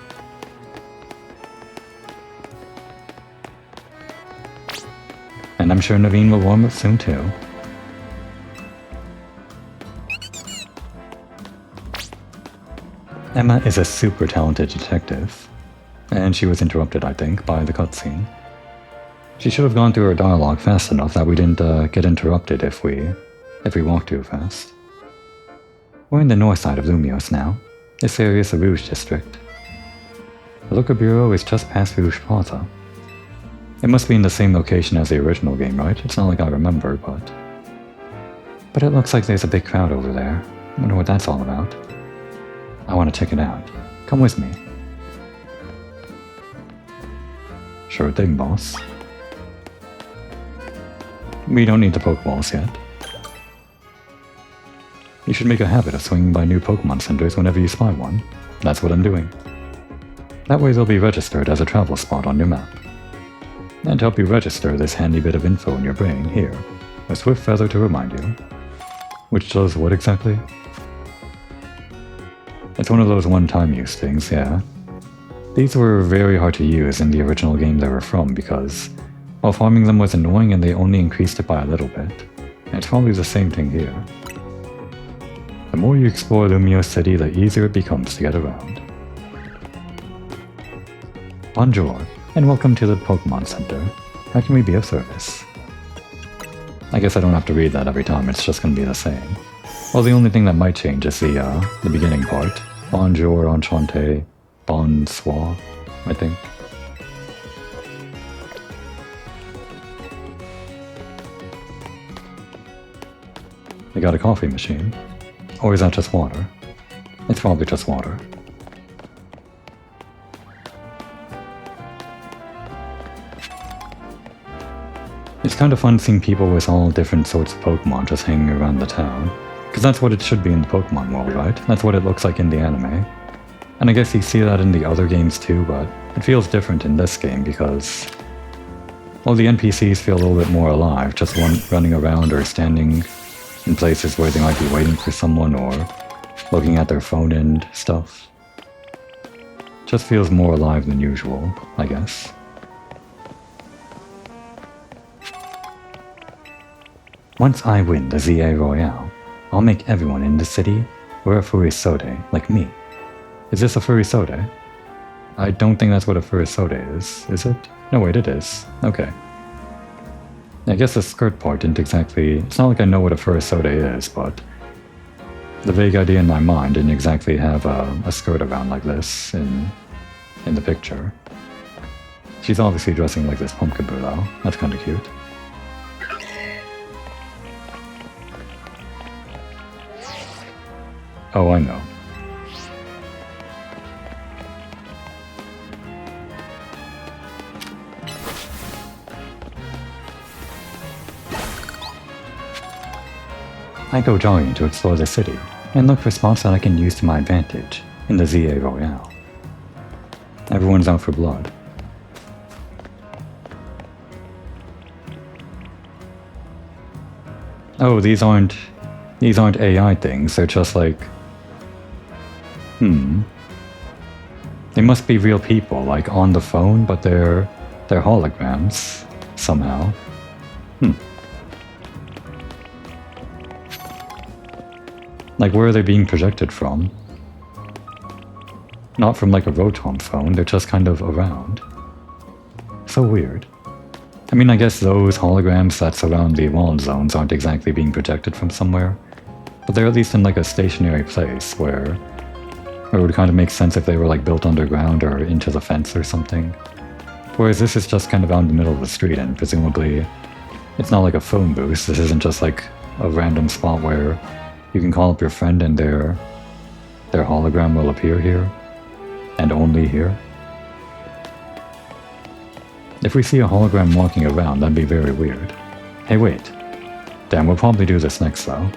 And I'm sure Naveen will warm up soon too. Emma is a super talented detective. And she was interrupted, I think, by the cutscene. She should have gone through her dialogue fast enough that we didn't get interrupted if we walked too fast. We're in the north side of Lumios now. This area is the Rouge district. The Looker Bureau is just past Rouge Plaza. It must be in the same location as the original game, right? It's not like I remember, but it looks like there's a big crowd over there. I wonder what that's all about. I want to check it out. Come with me. Sure thing, boss. We don't need the Pokeballs yet. You should make a habit of swinging by new Pokemon centers whenever you spy one. That's what I'm doing. That way they'll be registered as a travel spot on your map. And to help you register this handy bit of info in your brain, here, a Swift Feather to remind you. Which does what exactly? It's one of those one-time use things, yeah. These were very hard to use in the original game they were from because, while farming them was annoying and they only increased it by a little bit, and it's probably the same thing here. The more you explore Lumiose City, the easier it becomes to get around. Bonjour, and welcome to the Pokemon Center. How can we be of service? I guess I don't have to read that every time, it's just gonna be the same. Well, the only thing that might change is the beginning part. Bonjour, enchanté, bonsoir, I think. They got a coffee machine. Or is that just water? It's probably just water. It's kind of fun seeing people with all different sorts of Pokemon just hanging around the town. Because that's what it should be in the Pokemon world, right? That's what it looks like in the anime. And I guess you see that in the other games too, but it feels different in this game because, well, the NPCs feel a little bit more alive, just running around or standing in places where they might be waiting for someone or looking at their phone and stuff. Just feels more alive than usual, I guess. Once I win the ZA Royale, I'll make everyone in the city wear a Furisode like me. Is this a Furisode? I don't think that's what a Furisode is it? No, wait, it is. Okay. I guess the skirt part didn't exactly... It's not like I know what a Furisode is, but the vague idea in my mind didn't exactly have a skirt around like this in the picture. She's obviously dressing like this pumpkin though. That's kinda cute. Oh, I know. I go jogging to explore the city and look for spots that I can use to my advantage in the ZA Royale. Everyone's out for blood. Oh, these aren't AI things, they're just like... They must be real people, like on the phone, but they're holograms, somehow. Like, where are they being projected from? Not from like a Rotom phone, they're just kind of around. So weird. I mean, I guess those holograms that surround the wall zones aren't exactly being projected from somewhere, but they're at least in like a stationary place where it would kind of make sense if they were like built underground or into the fence or something. Whereas this is just kind of out in the middle of the street, and presumably it's not like a phone booth. This isn't just like a random spot where you can call up your friend and their hologram will appear here, and only here. If we see a hologram walking around, that'd be very weird. Hey, wait. Damn, we'll probably do this next though.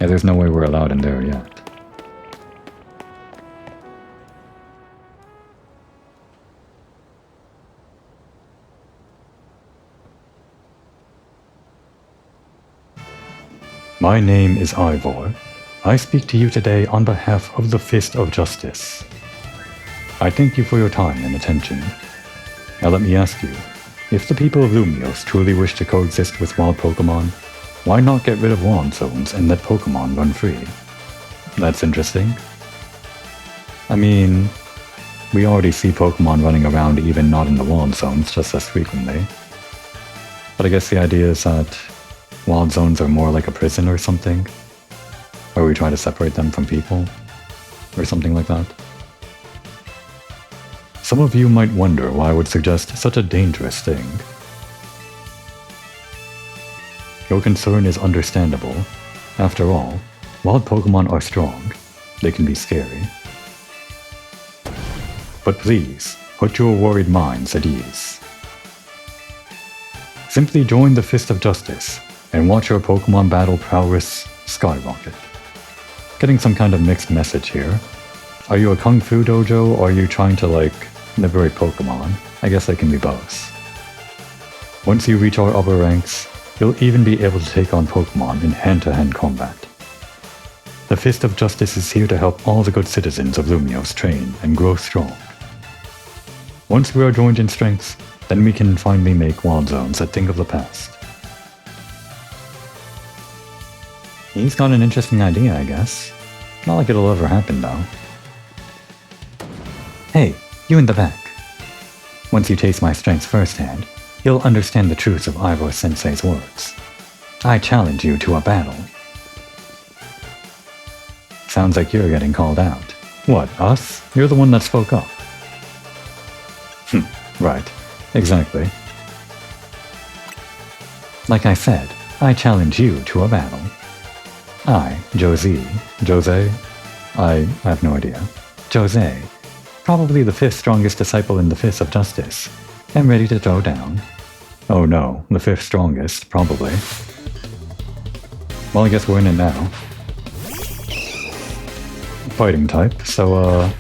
Yeah, there's no way we're allowed in there yet. My name is Ivor. I speak to you today on behalf of the Fist of Justice. I thank you for your time and attention. Now let me ask you, if the people of Lumios truly wish to coexist with wild Pokémon, why not get rid of wand zones and let Pokémon run free? That's interesting. I mean, we already see Pokémon running around even not in the wand zones just as frequently. But I guess the idea is that wild zones are more like a prison or something, where we try to separate them from people, or something like that. Some of you might wonder why I would suggest such a dangerous thing. Your concern is understandable. After all, wild Pokémon are strong. They can be scary. But please, put your worried minds at ease. Simply join the Fist of Justice and watch your Pokémon battle prowess skyrocket. Getting some kind of mixed message here. Are you a Kung Fu dojo, or are you trying to, like, liberate Pokémon? I guess they can be both. Once you reach our upper ranks, you'll even be able to take on Pokémon in hand-to-hand combat. The Fist of Justice is here to help all the good citizens of Lumios train and grow strong. Once we are joined in strength, then we can finally make wild zones a thing of the past. He's got an interesting idea, I guess. Not like it'll ever happen, though. Hey, you in the back. Once you taste my strengths firsthand, you'll understand the truth of Ivor Sensei's words. I challenge you to a battle. Sounds like you're getting called out. What, us? You're the one that spoke up. Right, exactly. Like I said, I challenge you to a battle. I, Jose, I have no idea. Jose, probably the 5th strongest disciple in the Fist of Justice, am ready to throw down. Oh no, the 5th strongest, probably. Well, I guess we're in it now. Fighting type, so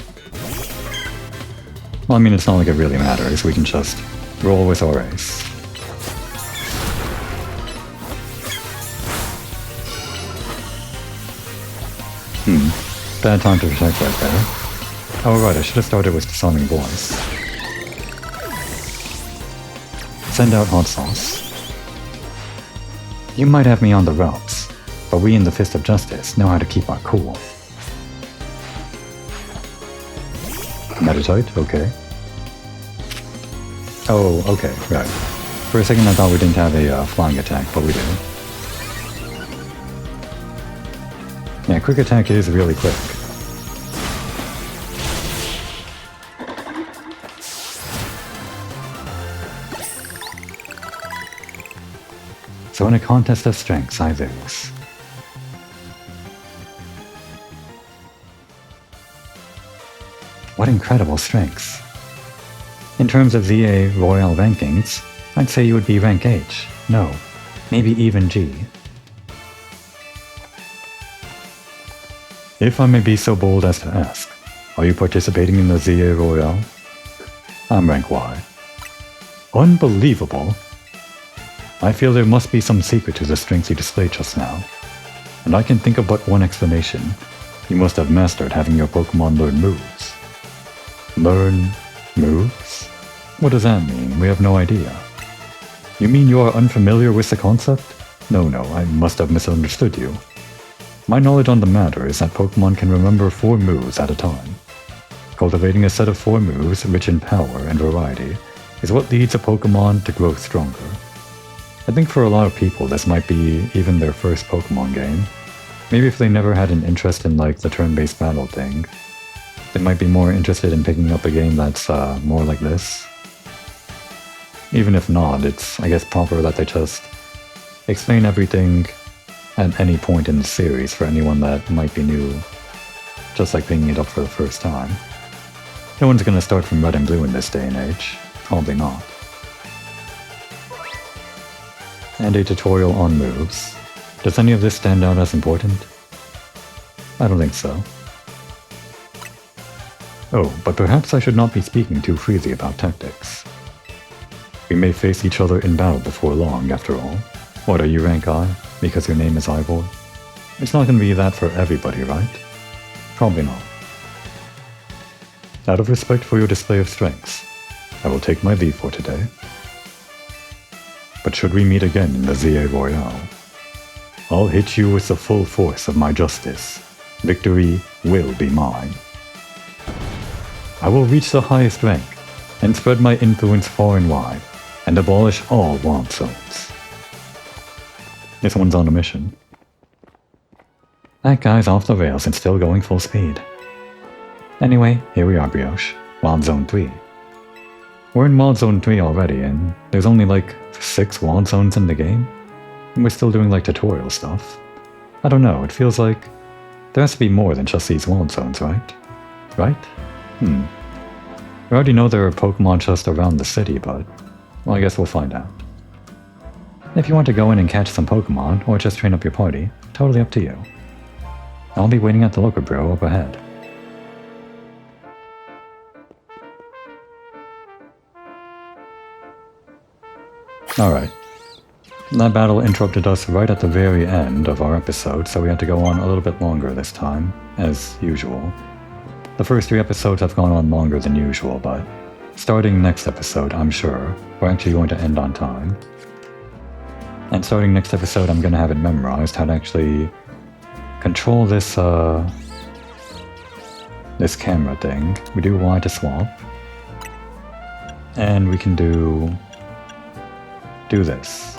well, I mean, it's not like it really matters, we can just roll with our ace. Bad time to protect right there. Oh right, I should have started with disarming voice. Send out hot sauce. You might have me on the ropes, but we in the Fist of Justice know how to keep our cool. Meditate? Okay. Oh, okay, right. For a second I thought we didn't have a flying attack, but we do. Yeah, quick attack is really quick. So in a contest of strengths, I lose. What incredible strengths. In terms of ZA Royal rankings, I'd say you would be rank H. No, maybe even G. If I may be so bold as to ask, are you participating in the ZA Royale? I'm rank Y. Unbelievable! I feel there must be some secret to the strengths you displayed just now. And I can think of but one explanation. You must have mastered having your Pokémon learn moves. Learn moves? What does that mean? We have no idea. You mean you are unfamiliar with the concept? No, I must have misunderstood you. My knowledge on the matter is that Pokémon can remember 4 moves at a time. Cultivating a set of 4 moves rich in power and variety is what leads a Pokémon to grow stronger. I think for a lot of people this might be even their first Pokémon game. Maybe if they never had an interest in like the turn-based battle thing, they might be more interested in picking up a game that's more like this. Even if not, it's I guess proper that they just explain everything at any point in the series for anyone that might be new, just like picking it up for the first time. No one's gonna start from red and blue in this day and age. Probably not. And a tutorial on moves. Does any of this stand out as important? I don't think so. Oh, but perhaps I should not be speaking too freely about tactics. We may face each other in battle before long, after all. What, are you rank I? Because your name is Ivor? It's not gonna be that for everybody, right? Probably not. Out of respect for your display of strengths, I will take my leave for today. But should we meet again in the ZA Royale, I'll hit you with the full force of my justice. Victory will be mine. I will reach the highest rank, and spread my influence far and wide, and abolish all want zones. This one's on a mission. That guy's off the rails and still going full speed. Anyway, here we are, Brioche. Wild Zone 3. We're in Wild Zone 3 already, and there's only like 6 Wild Zones in the game, and we're still doing like tutorial stuff. I don't know, it feels like there has to be more than just these Wild Zones, right? Right? We already know there are Pokemon just around the city, but, well, I guess we'll find out. If you want to go in and catch some Pokemon, or just train up your party, totally up to you. I'll be waiting at the local bureau up ahead. Alright. That battle interrupted us right at the very end of our episode, so we had to go on a little bit longer this time, as usual. The first 3 episodes have gone on longer than usual, but starting next episode, I'm sure, we're actually going to end on time. And starting next episode, I'm going to have it memorized how to actually control this, this camera thing. We do Y to swap. And we can do this.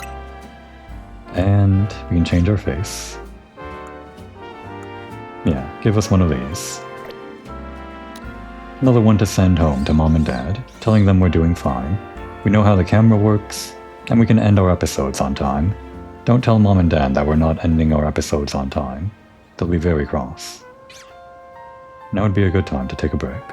And we can change our face. Yeah, give us one of these. Another one to send home to Mom and Dad, telling them we're doing fine. We know how the camera works, and we can end our episodes on time. Don't tell Mom and Dad that we're not ending our episodes on time. They'll be very cross. Now would be a good time to take a break.